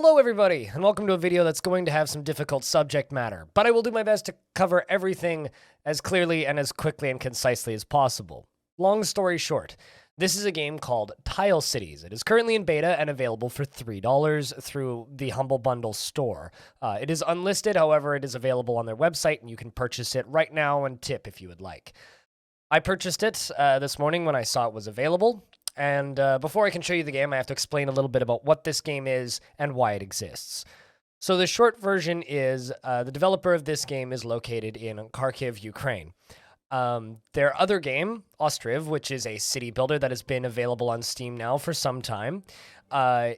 Hello everybody, and welcome to a video that's going to have some difficult subject matter, but I will do my best to cover everything as clearly and as quickly and concisely as possible. Long story short, this is a game called Tile Cities. It is currently in beta and available for $3 through the Humble Bundle store. It is unlisted, however, it is available on their website, and you can purchase it right now and tip if you would like. I purchased it this morning when I saw it was available. And before I can show you the game, I have to explain a little bit about what this game is and why it exists. So the short version is the developer of this game is located in Kharkiv, Ukraine. Their other game, Ostriv, which is a city builder that has been available on Steam now for some time,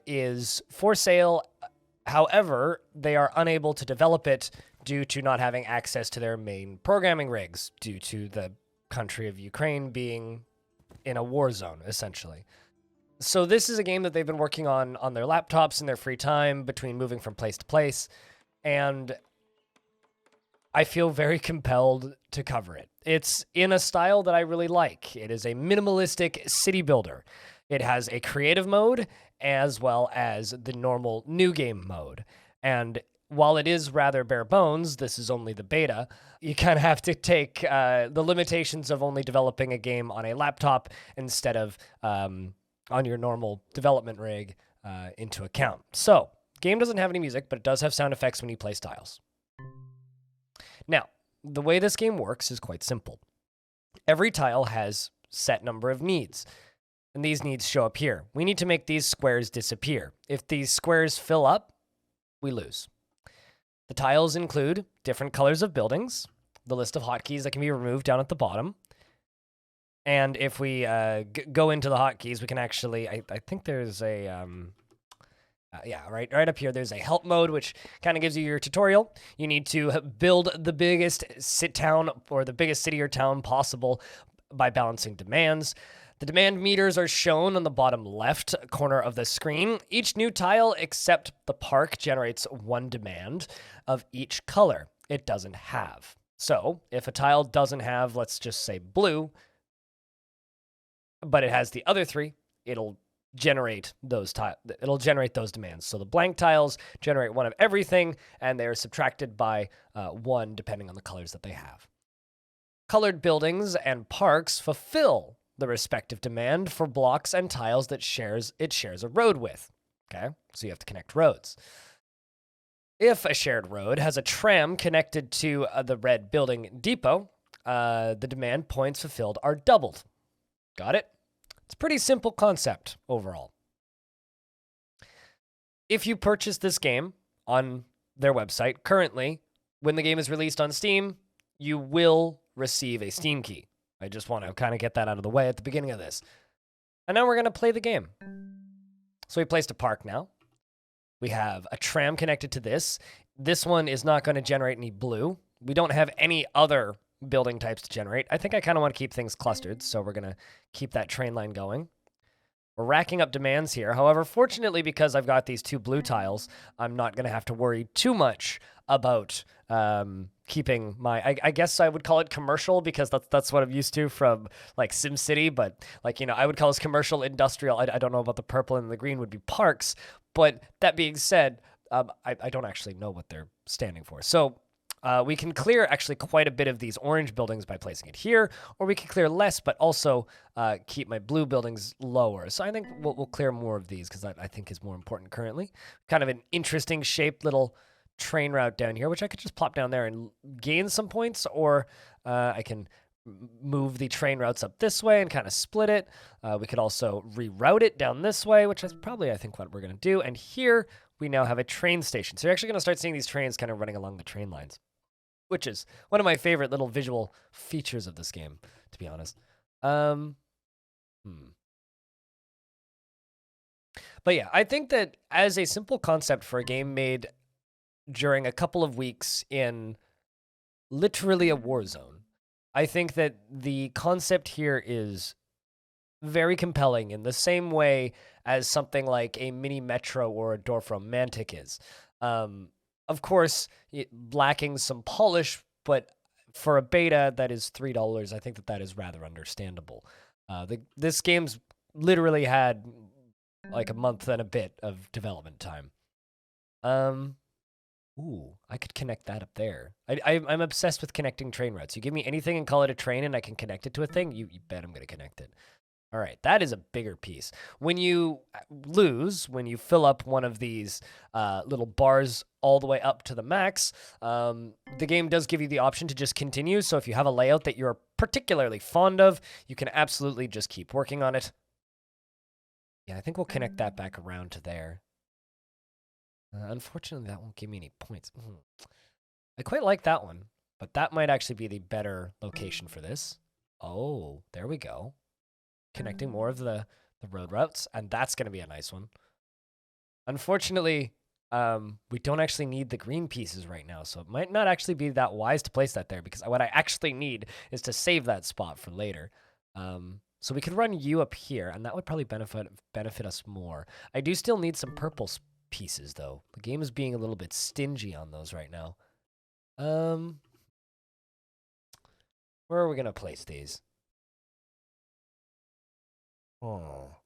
is for sale. However, they are unable to develop it due to not having access to their main programming rigs, due to the country of Ukraine being in a war zone, essentially. So this is a game that they've been working on their laptops in their free time between moving from place to place, and I feel very compelled to cover it. It's in a style that I really like. It is a minimalistic city builder. It has a creative mode as well as the normal new game mode. And while it is rather bare bones, this is only the beta, you kind of have to take the limitations of only developing a game on a laptop instead of on your normal development rig into account. So, game doesn't have any music, but it does have sound effects when you place tiles. Now, the way this game works is quite simple. Every tile has set number of needs, and these needs show up here. We need to make these squares disappear. If these squares fill up, we lose. The tiles include different colors of buildings, the list of hotkeys that can be removed down at the bottom. And if we go into the hotkeys, we can actually, I think there's a, right up here, there's a help mode, which kind of gives you your tutorial. You need to build the biggest town or the biggest city or town possible by balancing demands. The demand meters are shown on the bottom left corner of the screen. Each new tile except the park generates one demand of each color it doesn't have. So if a tile doesn't have, let's just say blue, but it has the other three, it'll generate those demands. So the blank tiles generate one of everything, and they're subtracted by one depending on the colors that they have. Colored buildings and parks fulfill the respective demand for blocks and tiles that it shares a road with. Okay, so you have to connect roads. If a shared road has a tram connected to the red building depot, the demand points fulfilled are doubled. Got it? It's a pretty simple concept overall. If you purchase this game on their website, currently, when the game is released on Steam, you will receive a Steam key. I just want to kind of get that out of the way at the beginning of this. And now we're going to play the game. So we placed a park now. We have a tram connected to this. This one is not going to generate any blue. We don't have any other building types to generate. I think I kind of want to keep things clustered, so we're going to keep that train line going. We're racking up demands here. However, fortunately, because I've got these two blue tiles, I'm not going to have to worry too much about keeping my, I guess I would call it commercial, because that's what I'm used to from like SimCity, but like, you know, I would call this commercial, industrial. I don't know about the purple and the green would be parks, but that being said, I don't actually know what they're standing for. So we can clear actually quite a bit of these orange buildings by placing it here, or we can clear less, but also keep my blue buildings lower. So I think we'll clear more of these because that I think is more important currently. Kind of an interesting shaped little train route down here, which I could just plop down there and gain some points, or I can move the train routes up this way and kind of split it. We could also reroute it down this way, which is probably, I think, what we're going to do. And here we now have a train station. So you're actually going to start seeing these trains kind of running along the train lines, which is one of my favorite little visual features of this game, to be honest. But yeah, I think that as a simple concept for a game made during a couple of weeks in literally a war zone, I think that the concept here is very compelling in the same way as something like a mini Metro or a Dorfromantik is. Of course, lacking some polish, but for a beta that is $3, I think that is rather understandable. This game's literally had like a month and a bit of development time. Ooh, I could connect that up there. I'm obsessed with connecting train routes. You give me anything and call it a train and I can connect it to a thing, you bet I'm going to connect it. All right, that is a bigger piece. When you lose, when you fill up one of these little bars all the way up to the max, the game does give you the option to just continue. So if you have a layout that you're particularly fond of, you can absolutely just keep working on it. Yeah, I think we'll connect that back around to there. Unfortunately, that won't give me any points. I quite like that one, but that might actually be the better location for this. Oh, there we go. Connecting more of the road routes, and that's going to be a nice one. Unfortunately, we don't actually need the green pieces right now, so it might not actually be that wise to place that there, because what I actually need is to save that spot for later. So we could run you up here, and that would probably benefit us more. I do still need some purple pieces, though. The game is being a little bit stingy on those right now. Where are we going to place these? Oh.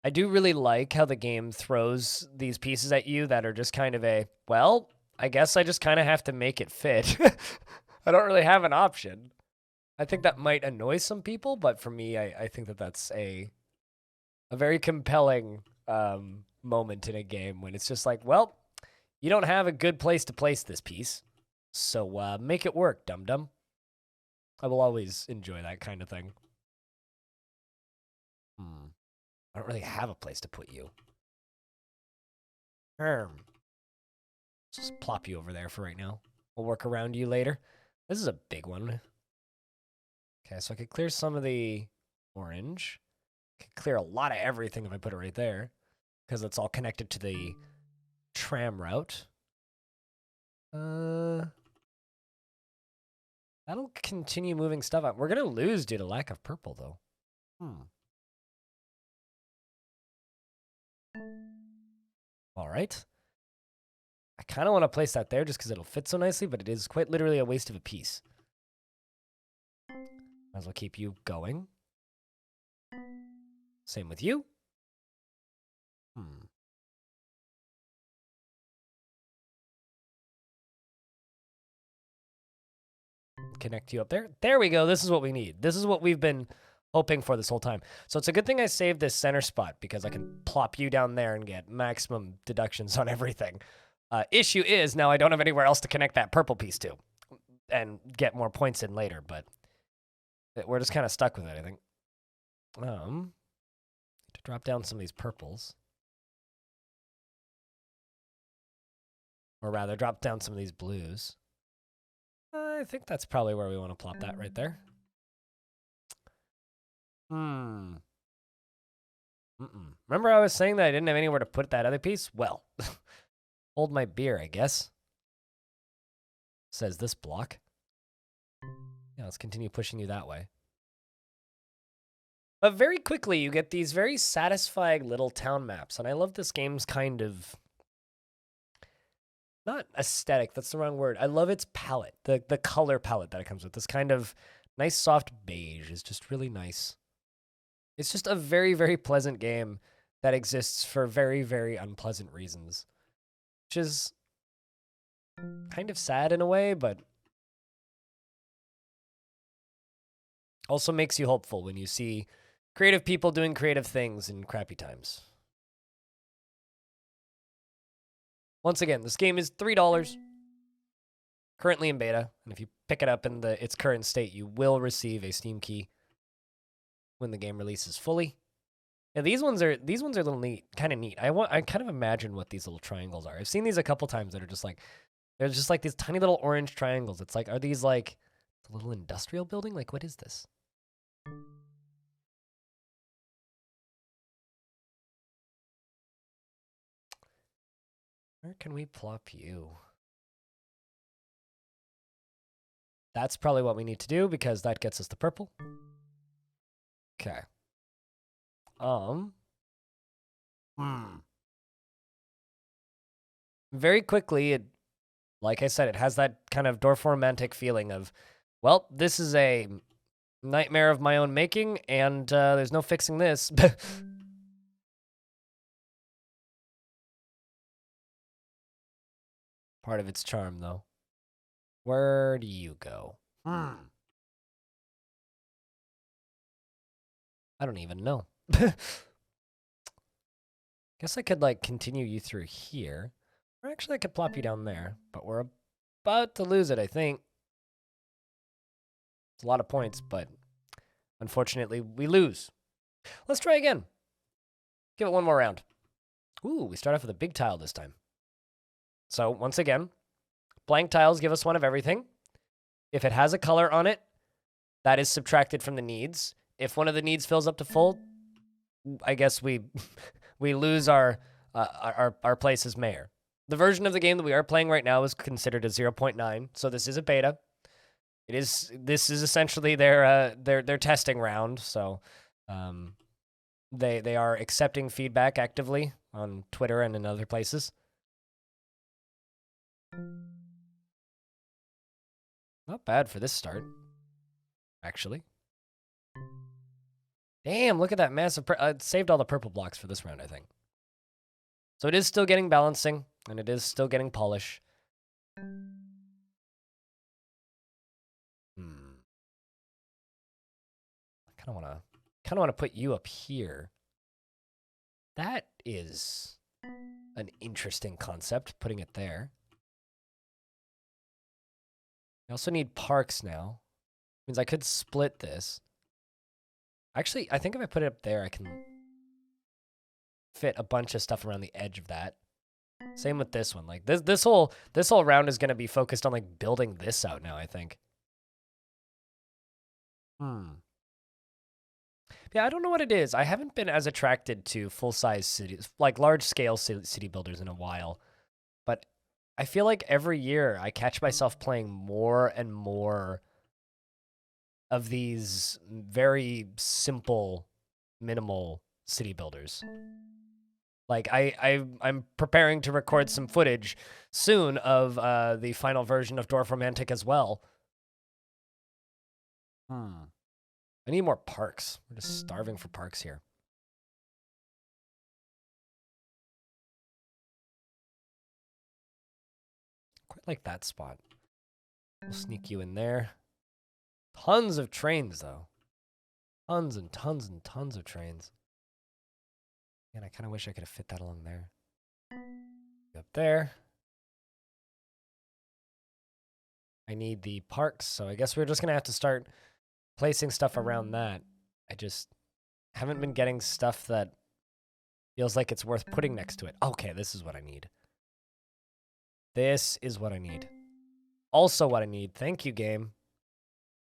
I do really like how the game throws these pieces at you that are just kind of a, well, I guess I just kind of have to make it fit. I don't really have an option. I think that might annoy some people, but for me, I think that that's a very compelling moment in a game when it's just like, well, you don't have a good place to place this piece, so make it work, dum-dum. I will always enjoy that kind of thing. I don't really have a place to put you. Just plop you over there for right now. We'll work around you later. This is a big one. Okay, so I could clear some of the orange. I could clear a lot of everything if I put it right there, because it's all connected to the tram route. That'll continue moving stuff up. We're going to lose due to lack of purple, though. All right. I kind of want to place that there just because it'll fit so nicely, but it is quite literally a waste of a piece. Might as well keep you going. Same with you. Connect you up there. There we go. This is what we need. This is what we've been hoping for this whole time. So it's a good thing I saved this center spot because I can plop you down there and get maximum deductions on everything. Issue is now I don't have anywhere else to connect that purple piece to and get more points in later, but we're just kind of stuck with it, I think. To drop down some of these purples. Or rather, drop down some of these blues. I think that's probably where we want to plop that right there. Remember I was saying that I didn't have anywhere to put that other piece? Well, hold my beer, I guess. Says this block. Yeah, let's continue pushing you that way. But very quickly, you get these very satisfying little town maps. And I love this game's kind of... not aesthetic, that's the wrong word. I love its palette, the color palette that it comes with. This kind of nice soft beige is just really nice. It's just a very, very pleasant game that exists for very, very unpleasant reasons. Which is kind of sad in a way, but also makes you hopeful when you see creative people doing creative things in crappy times. Once again, this game is $3, currently in beta, and if you pick it up in its current state, you will receive a Steam key when the game releases fully. And these ones are a little neat, kind of neat. I kind of imagine what these little triangles are. I've seen these a couple times that are just like, they're just like these tiny little orange triangles. It's like, are these like a little industrial building? Like, what is this? Where can we plop you? That's probably what we need to do because that gets us the purple. Okay. Very quickly, like I said, it has that kind of Dorfromantic feeling of, well, this is a nightmare of my own making, and there's no fixing this. part of its charm, though. Where do you go? I don't even know. Guess I could, like, continue you through here. Or actually, I could plop you down there. But we're about to lose it, I think. It's a lot of points, but unfortunately, we lose. Let's try again. Give it one more round. Ooh, we start off with a big tile this time. So, once again, blank tiles give us one of everything. If it has a color on it, that is subtracted from the needs. If one of the needs fills up to full, I guess we we lose our place as mayor. The version of the game that we are playing right now is considered a 0.9, so this is a beta. This is essentially their testing round, so they are accepting feedback actively on Twitter and in other places. Not bad for this start, actually. Damn, look at that massive... it saved all the purple blocks for this round, I think. So it is still getting balancing, and it is still getting polish. I kind of want to put you up here. That is an interesting concept, putting it there. I also need parks now. Means I could split this. Actually, I think if I put it up there, I can fit a bunch of stuff around the edge of that. Same with this one. Like this whole round is going to be focused on like building this out now, I think. Yeah, I don't know what it is. I haven't been as attracted to full-size cities, like large-scale city builders in a while. But I feel like every year I catch myself playing more and more of these very simple, minimal city builders. Like I'm preparing to record some footage soon of the final version of Dwarf Romantic as well. I need more parks. We're just starving for parks here. Quite like that spot. We'll sneak you in there. Tons of trains, though. Tons and tons and tons of trains. And I kind of wish I could have fit that along there. Up there. I need the parks, so I guess we're just going to have to start placing stuff around that. I just haven't been getting stuff that feels like it's worth putting next to it. Okay, this is what I need. This is what I need. Also what I need. Thank you, game.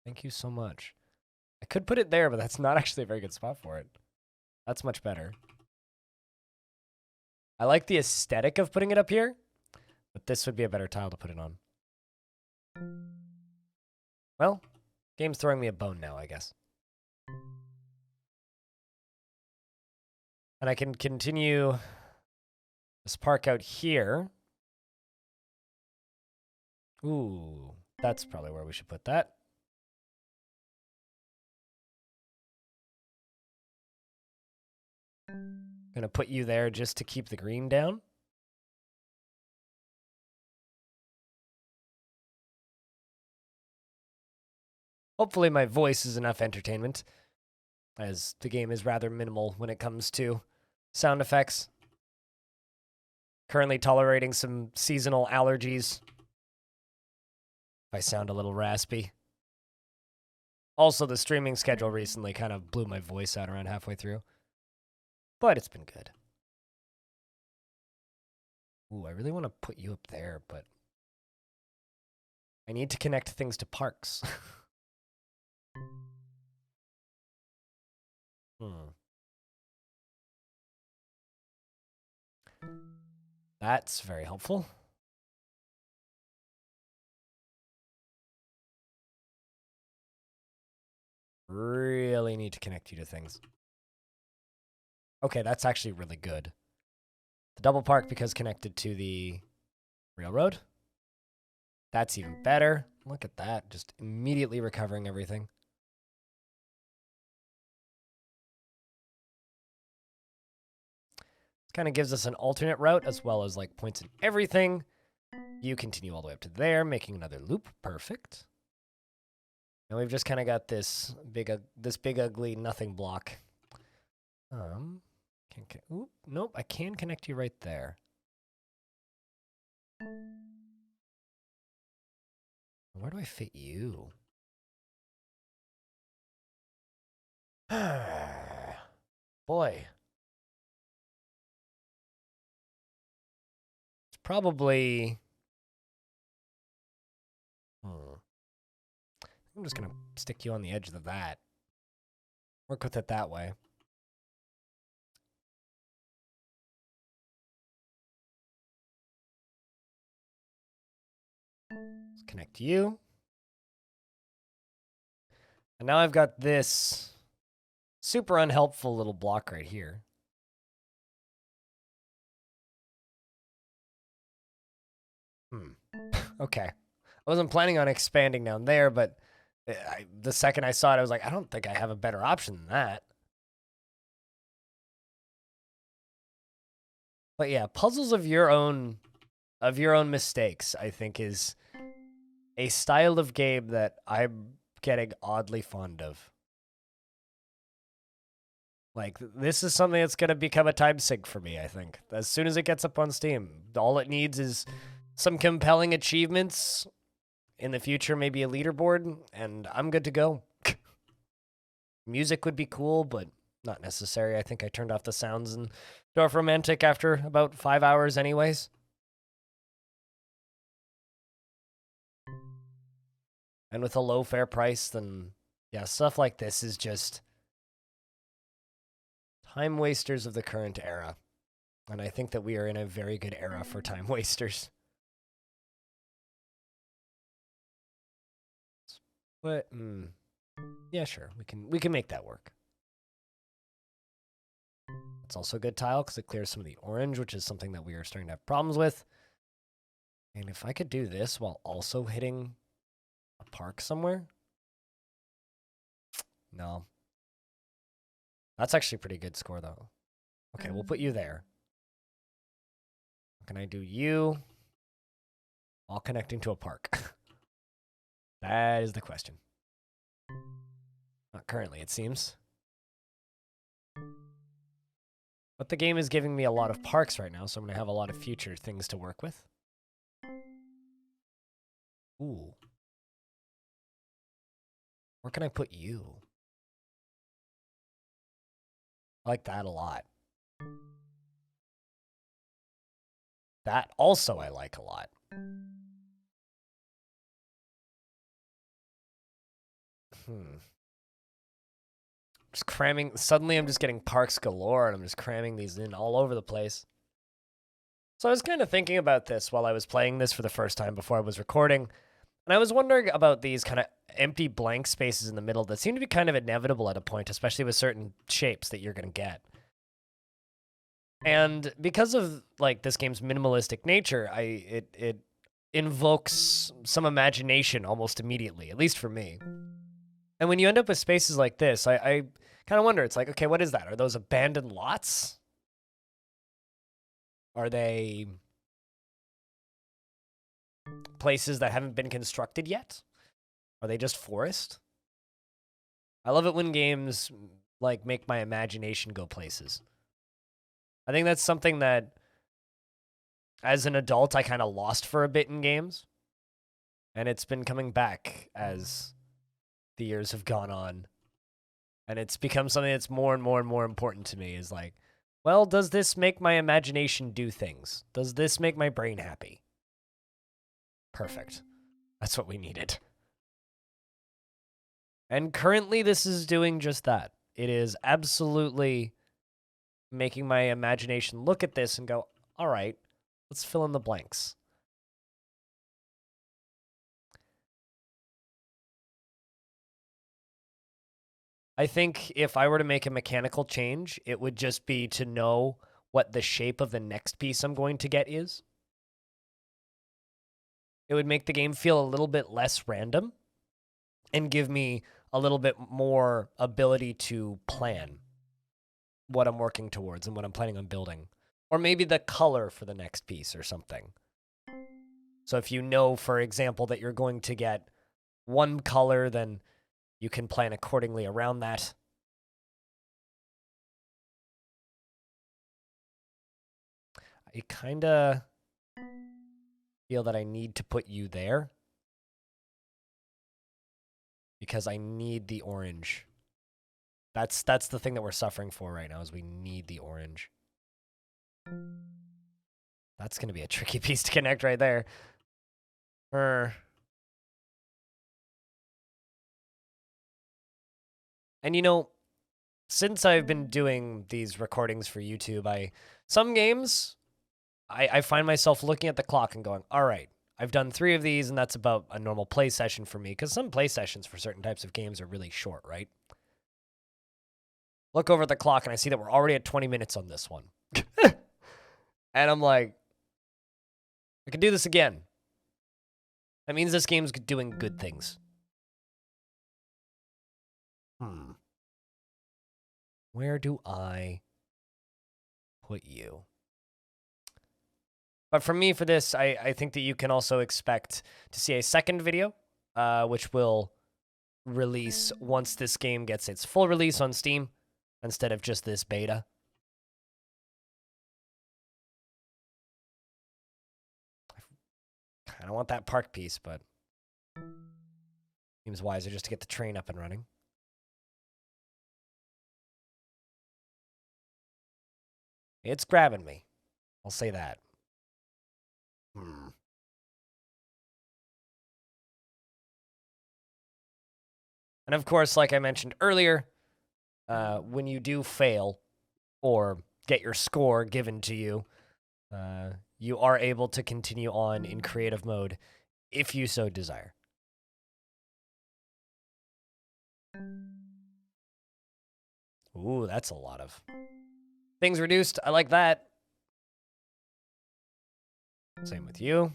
Thank you so much. I could put it there, but that's not actually a very good spot for it. That's much better. I like the aesthetic of putting it up here, but this would be a better tile to put it on. Well, game's throwing me a bone now, I guess. And I can continue this park out here. Ooh, that's probably where we should put that. Gonna put you there just to keep the green down. Hopefully my voice is enough entertainment, as the game is rather minimal when it comes to sound effects. Currently tolerating some seasonal allergies. If I sound a little raspy. Also, the streaming schedule recently kind of blew my voice out around halfway through. But it's been good. Ooh, I really want to put you up there, but I need to connect things to parks. That's very helpful. Really need to connect you to things. Okay, that's actually really good. The double park because connected to the railroad. That's even better. Look at that, just immediately recovering everything. This kind of gives us an alternate route as well as like points in everything. You continue all the way up to there, making another loop. Perfect. And we've just kind of got this big ugly nothing block. Oop, nope, I can connect you right there. Where do I fit you? Boy. It's probably... I'm just going to stick you on the edge of that. Work with it that way. Let's connect you. And now I've got this super unhelpful little block right here. Okay. I wasn't planning on expanding down there, but the second I saw it, I was like, I don't think I have a better option than that. But yeah, puzzles of your own mistakes, I think, is a style of game that I'm getting oddly fond of. Like, this is something that's going to become a time sink for me, I think. As soon as it gets up on Steam, all it needs is some compelling achievements. In the future, maybe a leaderboard, and I'm good to go. Music would be cool, but not necessary. I think I turned off the sounds in Dorf Romantic after about 5 hours anyways. And with a low fair price, then yeah, stuff like this is just time wasters of the current era. And I think that we are in a very good era for time wasters. But yeah, sure, we can make that work. It's also a good tile because it clears some of the orange, which is something that we are starting to have problems with. And if I could do this while also hitting a park somewhere, no, that's actually a pretty good score though. Okay, we'll put you there. Can I do you while connecting to a park? That is the question. Not currently, it seems. But the game is giving me a lot of parks right now, so I'm going to have a lot of future things to work with. Ooh. Where can I put you? I like that a lot. That also I like a lot. Just cramming. Suddenly I'm just getting parks galore, and I'm just cramming these in all over the place. So I was kind of thinking about this while I was playing this for the first time before I was recording. And I was wondering about these kind of empty blank spaces in the middle that seem to be kind of inevitable at a point, especially with certain shapes that you're going to get. And because of like this game's minimalistic nature, it invokes some imagination almost immediately, at least for me. And when you end up with spaces like this, I kind of wonder, it's like, okay, what is that? Are those abandoned lots? Are they places that haven't been constructed yet? Are they just forest? I love it when games like make my imagination go places. I think that's something that as an adult I kind of lost for a bit in games. And it's been coming back as the years have gone on. And it's become something that's more and more and more important to me, is like, well, does this make my imagination do things? Does this make my brain happy? Perfect. That's what we needed. And currently this is doing just that. It is absolutely making my imagination look at this and go, all right, let's fill in the blanks. I think if I were to make a mechanical change, it would just be to know what the shape of the next piece I'm going to get is. It would make the game feel a little bit less random and give me a little bit more ability to plan what I'm working towards and what I'm planning on building. Or maybe the color for the next piece or something. So if you know, for example, that you're going to get one color, then you can plan accordingly around that. I kind of feel that I need to put you there because I need the orange. That's the thing that we're suffering for right now is we need the orange. That's going to be a tricky piece to connect right there. And you know, since I've been doing these recordings for YouTube, some games, I find myself looking at the clock and going, all right, I've done 3 of these, and that's about a normal play session for me, because some play sessions for certain types of games are really short, right? Look over at the clock, and I see that we're already at 20 minutes on this one. And I'm like, I can do this again. That means this game's doing good things. Where do I put you? But for me, for this, I think that you can also expect to see a second video, which will release once this game gets its full release on Steam, instead of just this beta. I kind of want that park piece, but seems wiser just to get the train up and running. It's grabbing me. I'll say that. And of course, like I mentioned earlier, when you do fail or get your score given to you, you are able to continue on in creative mode if you so desire. Ooh, that's a lot of things reduced. I like that. Same with you.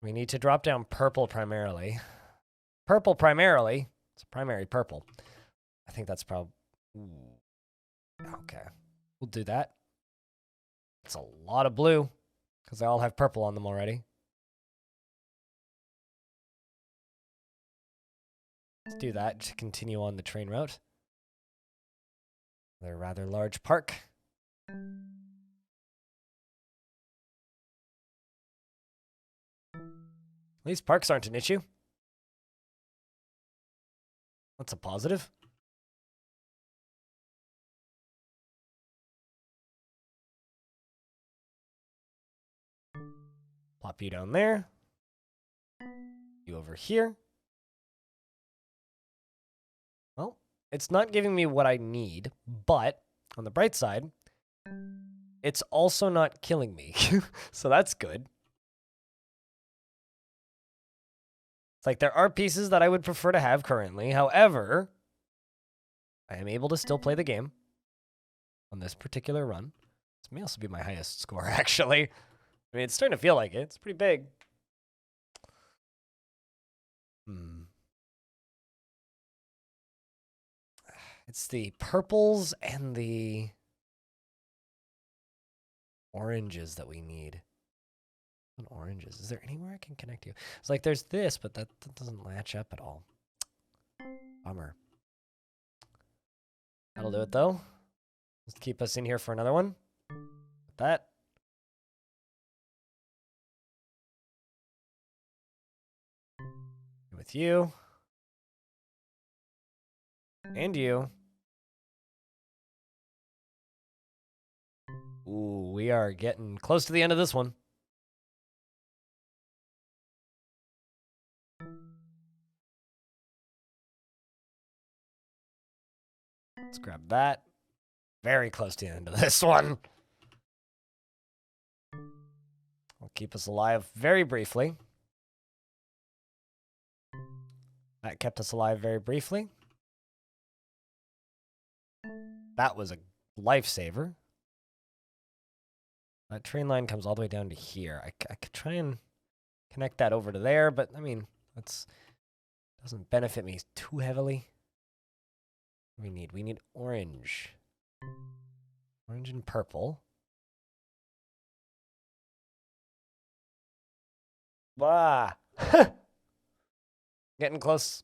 We need to drop down purple primarily. Purple primarily. It's primary purple. I think that's probably... Okay. We'll do that. It's a lot of blue, because they all have purple on them already. Let's do that to continue on the train route. They're a rather large park. At least parks aren't an issue. That's a positive. Plop you down there. You over here. Well, it's not giving me what I need, but on the bright side, it's also not killing me. So that's good. It's like there are pieces that I would prefer to have currently. However, I am able to still play the game on this particular run. This may also be my highest score, actually. I mean, it's starting to feel like it. It's pretty big. It's the purples and the oranges that we need. What oranges? Is there anywhere I can connect you? It's like there's this, but that doesn't latch up at all. Bummer. That'll do it, though. Let's keep us in here for another one. With that. With you. And you. Ooh, we are getting close to the end of this one. Let's grab that. Very close to the end of this one. I'll keep us alive very briefly. That kept us alive very briefly. That was a lifesaver. That train line comes all the way down to here. I could try and connect that over to there, but I mean, that's doesn't benefit me too heavily. We need orange. Orange and purple. Bah. Getting close.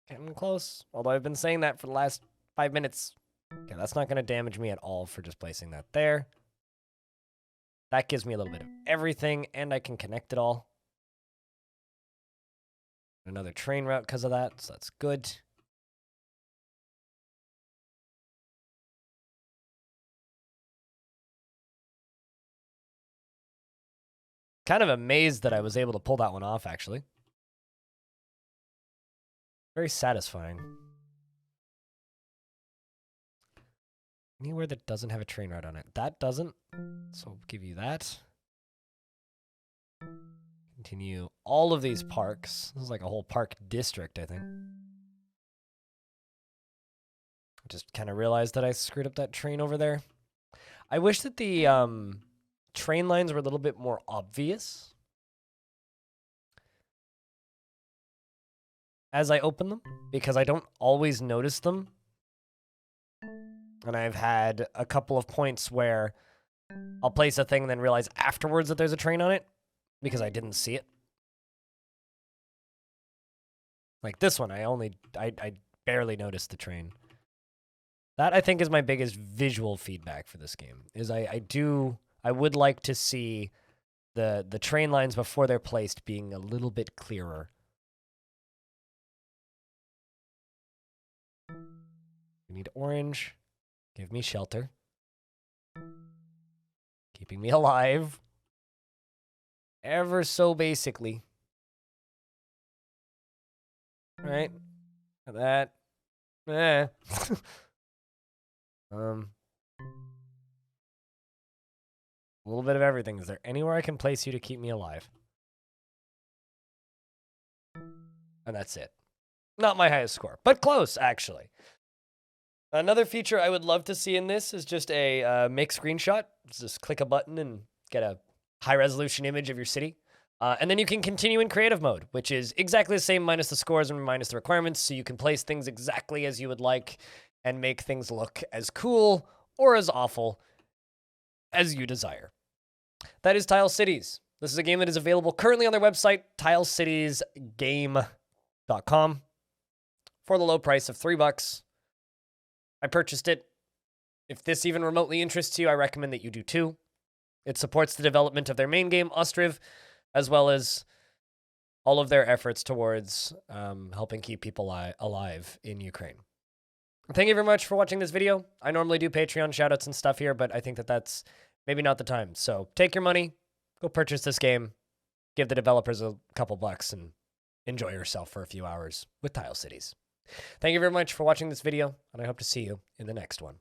Getting close. Although I've been saying that for the last 5 minutes. Okay, that's not going to damage me at all for just placing that there. That gives me a little bit of everything, and I can connect it all. Another train route because of that, so that's good. Kind of amazed that I was able to pull that one off, actually. Very satisfying. Anywhere that doesn't have a train route on it. That doesn't, so I'll give you that. Continue all of these parks. This is like a whole park district, I think. I just kind of realized that I screwed up that train over there. I wish that the train lines were a little bit more obvious as I open them, because I don't always notice them. And I've had a couple of points where I'll place a thing and then realize afterwards that there's a train on it because I didn't see it. Like this one, I barely noticed the train. That, I think, is my biggest visual feedback for this game, is I would like to see the train lines before they're placed being a little bit clearer. We need orange. Give me shelter. Keeping me alive. Ever so basically. All right. That. A little bit of everything. Is there anywhere I can place you to keep me alive? And that's it. Not my highest score, but close, actually. Another feature I would love to see in this is just a make screenshot. Just click a button and get a high-resolution image of your city. And then you can continue in creative mode, which is exactly the same minus the scores and minus the requirements, so you can place things exactly as you would like and make things look as cool or as awful as you desire. That is Tile Cities. This is a game that is available currently on their website, tilecitiesgame.com, for the low price of $3. I purchased it. If this even remotely interests you, I recommend that you do too. It supports the development of their main game, Ostriv, as well as all of their efforts towards helping keep people alive in Ukraine. Thank you very much for watching this video. I normally do Patreon shoutouts and stuff here, but I think that that's maybe not the time. So take your money, go purchase this game, give the developers a couple bucks, and enjoy yourself for a few hours with Tile Cities. Thank you very much for watching this video, and I hope to see you in the next one.